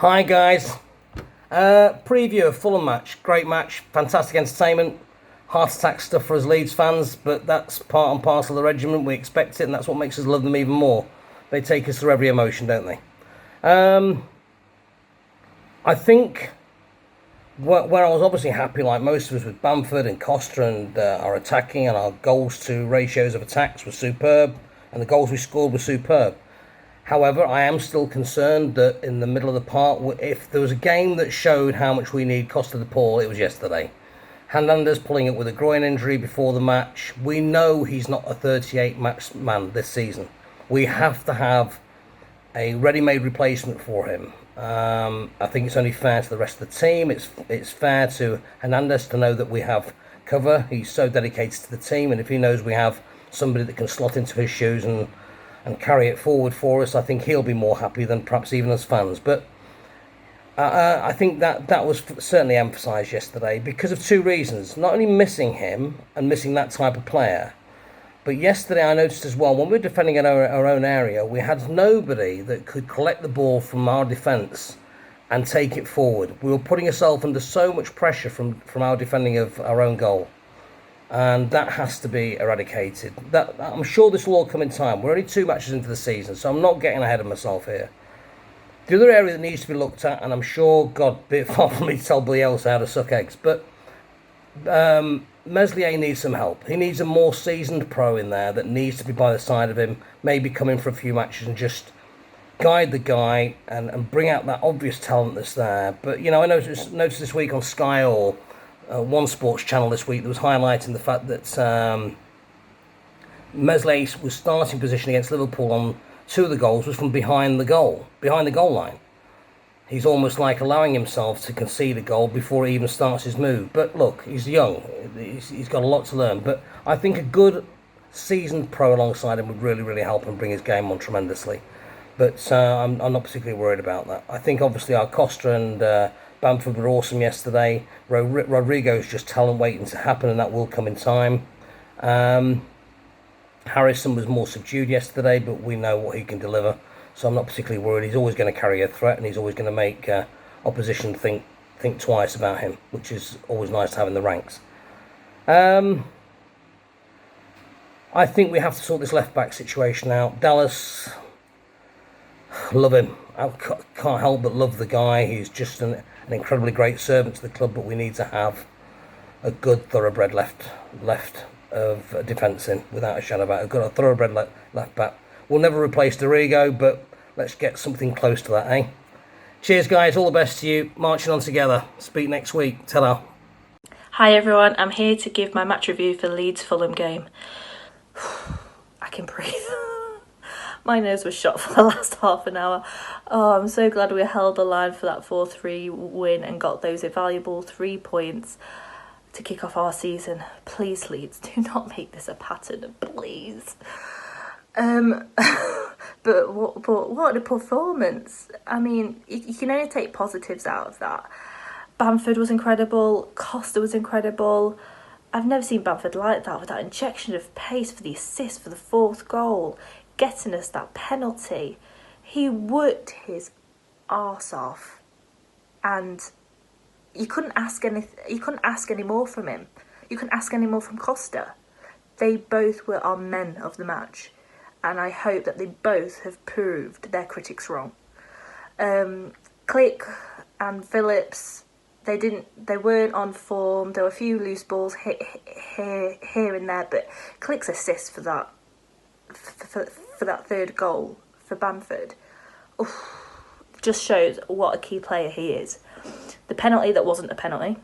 Hi guys, preview of Fulham match, great match, fantastic entertainment, heart attack stuff for us Leeds fans, but that's part and parcel of the regiment, we expect it and that's what makes us love them even more. They take us through every emotion, don't they? I think where I was obviously happy like most of us with Bamford and Costa and our attacking and our goals to ratios of attacks were superb and the goals we scored were superb. However, I am still concerned that in the middle of the park, if there was a game that showed how much we need Costa de Paul, it was yesterday. Hernandez pulling up with a groin injury before the match. We know he's not a 38 match man this season. We have to have a ready-made replacement for him. I think it's only fair to the rest of the team. It's fair to Hernandez to know that we have cover. He's so dedicated to the team, and if he knows we have somebody that can slot into his shoes and carry it forward for us, I think he'll be more happy than perhaps even us fans. But I think that was certainly emphasised yesterday because of two reasons. Not only missing him and missing that type of player, but yesterday I noticed as well, when we were defending in our own area, we had nobody that could collect the ball from our defence and take it forward. We were putting ourselves under so much pressure from our defending of our own goal. And that has to be eradicated. I'm sure this will all come in time. We're only 2 matches into the season, so I'm not getting ahead of myself here. The other area that needs to be looked at, and I'm sure, God, be it far from me to tell Bielsa how to suck eggs, but Meslier needs some help. He needs a more seasoned pro in there that needs to be by the side of him, maybe come in for a few matches and just guide the guy and bring out that obvious talent that's there. But, you know, I noticed this week on Sky or One Sports channel this week that was highlighting the fact that Meslier was starting position against Liverpool on 2 of the goals was from behind the goal line. He's almost like allowing himself to concede a goal before he even starts his move. But look, he's young. He's got a lot to learn. But I think a good seasoned pro alongside him would really, really help him bring his game on tremendously. But I'm not particularly worried about that. I think obviously our Costa and Bamford were awesome yesterday. Rodrigo's just talent waiting to happen, and that will come in time. Harrison was more subdued yesterday, but we know what he can deliver, so I'm not particularly worried. He's always going to carry a threat, and he's always going to make opposition think twice about him, which is always nice to have in the ranks. I think we have to sort this left-back situation out. Dallas, love him. I can't help but love the guy. He's just an incredibly great servant to the club, but we need to have a good thoroughbred left of defence in, without a shadow of a doubt. A thoroughbred left back. We'll never replace Dorigo, but let's get something close to that, eh? Cheers, guys. All the best to you. Marching on together. Speak next week. Ta-da. Hi everyone. I'm here to give my match review for the Leeds Fulham game. I can breathe. My nose was shot for the last half an hour. Oh, I'm so glad we held the line for that 4-3 win and got those invaluable 3 points to kick off our season. Please, Leeds, do not make this a pattern, please. But what a performance. I mean, you can only take positives out of that. Bamford was incredible. Costa was incredible. I've never seen Bamford like that, with that injection of pace for the assist for the 4th goal, getting us that penalty. He worked his arse off, and you couldn't ask any more from him. You couldn't ask any more from Costa. They both were our men of the match, and I hope that they both have proved their critics wrong. Click and Phillips, they weren't on form. There were a few loose balls here and there, but Click's assist for that 3rd goal for Bamford just shows what a key player he is. The penalty that wasn't a penalty.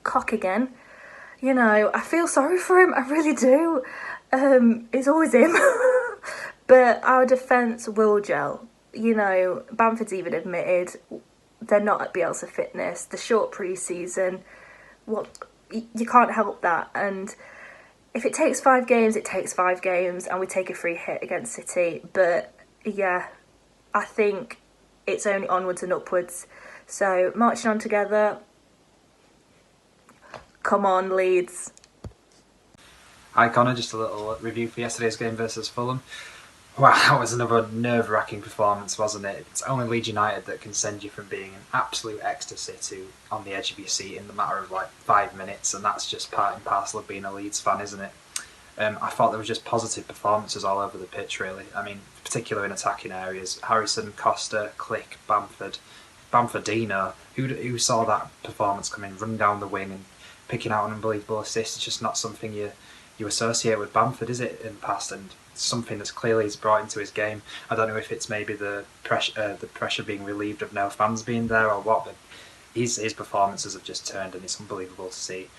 Cock again. You know, I feel sorry for him. I really do. It's always him. But our defence will gel. You know, Bamford's even admitted they're not at Bielsa fitness. The short pre-season, you can't help that. And if it takes 5 games, it takes 5 games, and we take a free hit against City. But yeah, I think it's only onwards and upwards. So, marching on together. Come on, Leeds. Hi Connor, just a little review for yesterday's game versus Fulham. Wow, that was another nerve-wracking performance, wasn't it? It's only Leeds United that can send you from being an absolute ecstasy to on the edge of your seat in the matter of like 5 minutes, and that's just part and parcel of being a Leeds fan, isn't it? I thought there was just positive performances all over the pitch, really. I mean, particularly in attacking areas. Harrison, Costa, Click, Bamfordino. Who saw that performance coming, running down the wing and picking out an unbelievable assist? It's just not something you associate with Bamford, is it, in the past? And something that's clearly he's brought into his game. I don't know if it's maybe the pressure being relieved of no fans being there or what, but his performances have just turned, and it's unbelievable to see.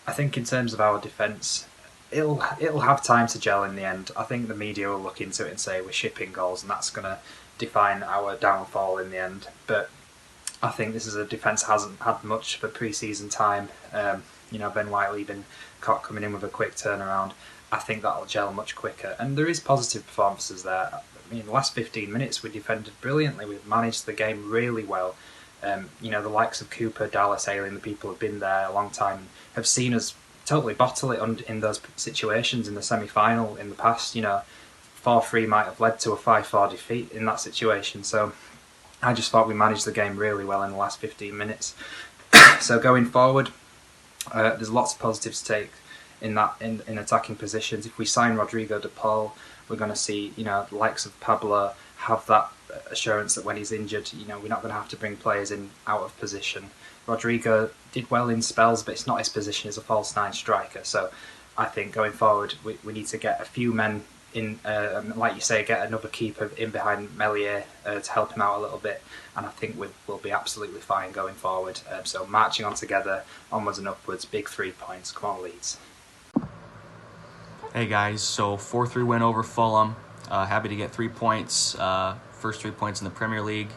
I think in terms of our defence, it'll have time to gel in the end. I think the media will look into it and say we're shipping goals, and that's going to define our downfall in the end. But I think this is a defence hasn't had much for pre-season time. Ben Whiteley been caught coming in with a quick turnaround. I think that'll gel much quicker. And there is positive performances there. I mean, the last 15 minutes we defended brilliantly. We've managed the game really well. The likes of Cooper, Dallas, Ayling, the people who've been there a long time have seen us totally bottle it in those situations in the semi-final in the past. 4-3 might have led to a 5-4 defeat in that situation. So I just thought we managed the game really well in the last 15 minutes. So going forward, there's lots of positives to take in attacking positions. If we sign Rodrigo de Paul, we're going to see the likes of Pablo have that assurance that when he's injured, we're not going to have to bring players in out of position. Rodrigo did well in spells, but it's not his position as a false nine striker. So I think going forward, we need to get a few men in, like you say, get another keeper in behind Melier to help him out a little bit, and I think we'll be absolutely fine going forward. So marching on together, onwards and upwards, big 3 points. Come on, Leeds. Hey guys, so 4-3 win over Fulham. Happy to get 3 points. First 3 points in the Premier League,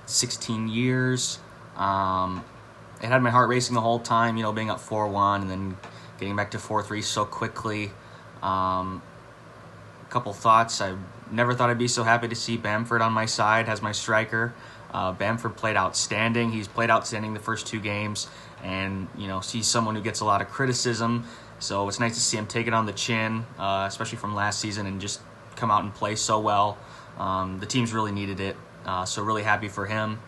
16 years. It had my heart racing the whole time, being up 4-1 and then getting back to 4-3 so quickly. A couple thoughts. I never thought I'd be so happy to see Bamford on my side as my striker. Bamford played outstanding. He's played outstanding the first 2 games, and he's someone who gets a lot of criticism. So it's nice to see him take it on the chin, especially from last season, and just come out and play so well. The team's really needed it, so really happy for him.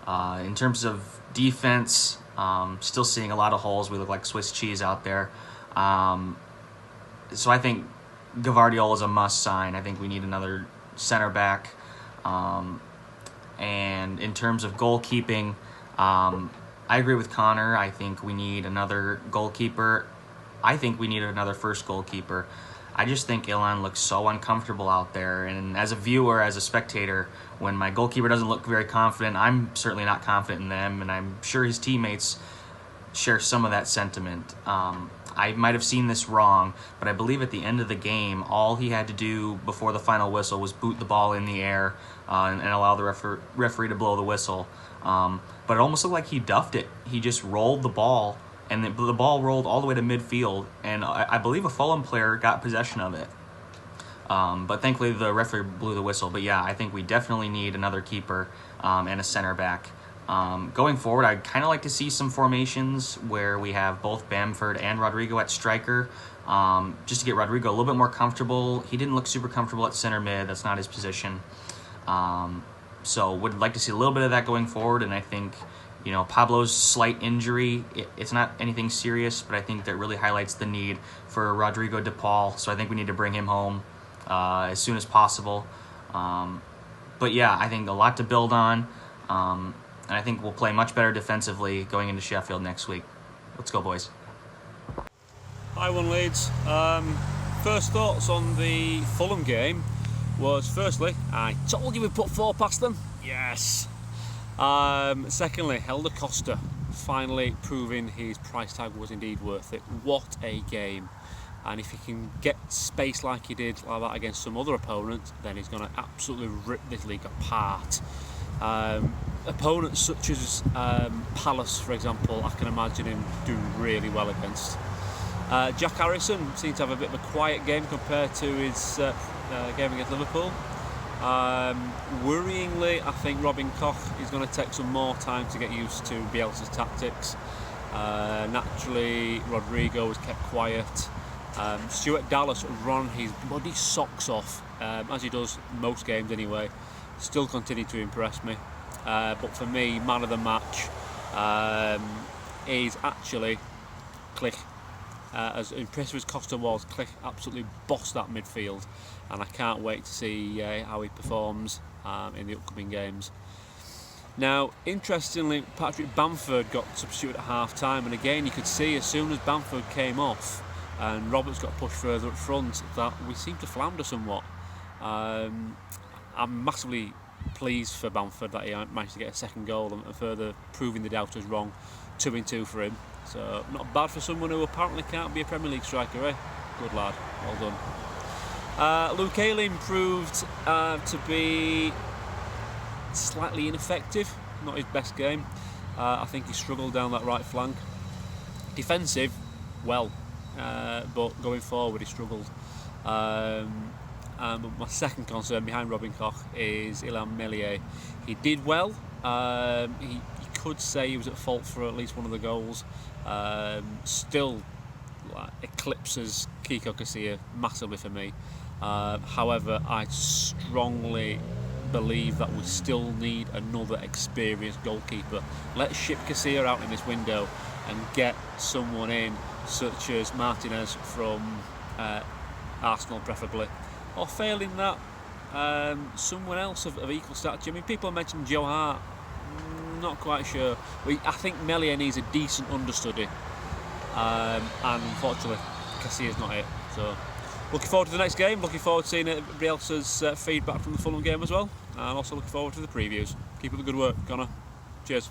In terms of defense, still seeing a lot of holes. We look like Swiss cheese out there. So I think Gvardiol is a must sign. I think we need another center back. And in terms of goalkeeping, I agree with Connor. I think we need another goalkeeper. I think we need another first goalkeeper. I just think Ilan looks so uncomfortable out there. And as a viewer, as a spectator, when my goalkeeper doesn't look very confident, I'm certainly not confident in them. And I'm sure his teammates share some of that sentiment. I might have seen this wrong, but I believe at the end of the game, all he had to do before the final whistle was boot the ball in the air and allow the referee to blow the whistle. But it almost looked like he duffed it. He just rolled the ball, and the ball rolled all the way to midfield, and I believe a Fulham player got possession of it. But thankfully the referee blew the whistle. But yeah, I think we definitely need another keeper and a center back. Going forward, I'd kind of like to see some formations where we have both Bamford and Rodrigo at striker, just to get Rodrigo a little bit more comfortable. He didn't look super comfortable at center mid. That's not his position. So would like to see a little bit of that going forward, and I think Pablo's slight injury, it's not anything serious, but I think that really highlights the need for Rodrigo de Paul, so I think we need to bring him home as soon as possible. But yeah, I think a lot to build on, and I think we'll play much better defensively going into Sheffield next week. Let's go, boys. Hi, One Leeds. First thoughts on the Fulham game was, firstly, I told you we'd put 4 past them. Yes. Secondly, Helder Costa finally proving his price tag was indeed worth it. What a game. And if he can get space like he did like that against some other opponents, then he's going to absolutely rip this league apart. Opponents such as Palace, for example, I can imagine him doing really well against. Jack Harrison seemed to have a bit of a quiet game compared to his game against Liverpool. Worryingly, I think Robin Koch is going to take some more time to get used to Bielsa's tactics. Naturally, Rodrigo was kept quiet. Stuart Dallas run his bloody socks off, as he does most games anyway. Still continued to impress me. But for me, man of the match is actually Click. As impressive as Costa was, Click absolutely bossed that midfield, and I can't wait to see how he performs in the upcoming games. Now, interestingly, Patrick Bamford got substituted at half time, and again you could see as soon as Bamford came off and Roberts got pushed further up front that we seemed to flounder somewhat. I'm massively pleased for Bamford that he managed to get a second goal and further proving the doubters wrong. 2-2 for him, so not bad for someone who apparently can't be a Premier League striker, eh? Good lad, well done. Luke Ayling proved to be slightly ineffective, not his best game. I think he struggled down that right flank. Defensive, well, but going forward he struggled. And my second concern behind Robin Koch is Illan Meslier. He did well. He could say he was at fault for at least one of the goals. Still eclipses Kiko Casilla massively for me. However, I strongly believe that we still need another experienced goalkeeper. Let's ship Casilla out in this window and get someone in, such as Martinez from Arsenal preferably, or failing that, someone else of equal stature. I mean, people mentioned Joe Hart. Not quite sure. I think Meslier needs a decent understudy, and unfortunately Casilla's not it. So looking forward to the next game, looking forward to seeing everybody else's feedback from the Fulham game as well, and also looking forward to the previews. Keep up the good work, Connor. Cheers.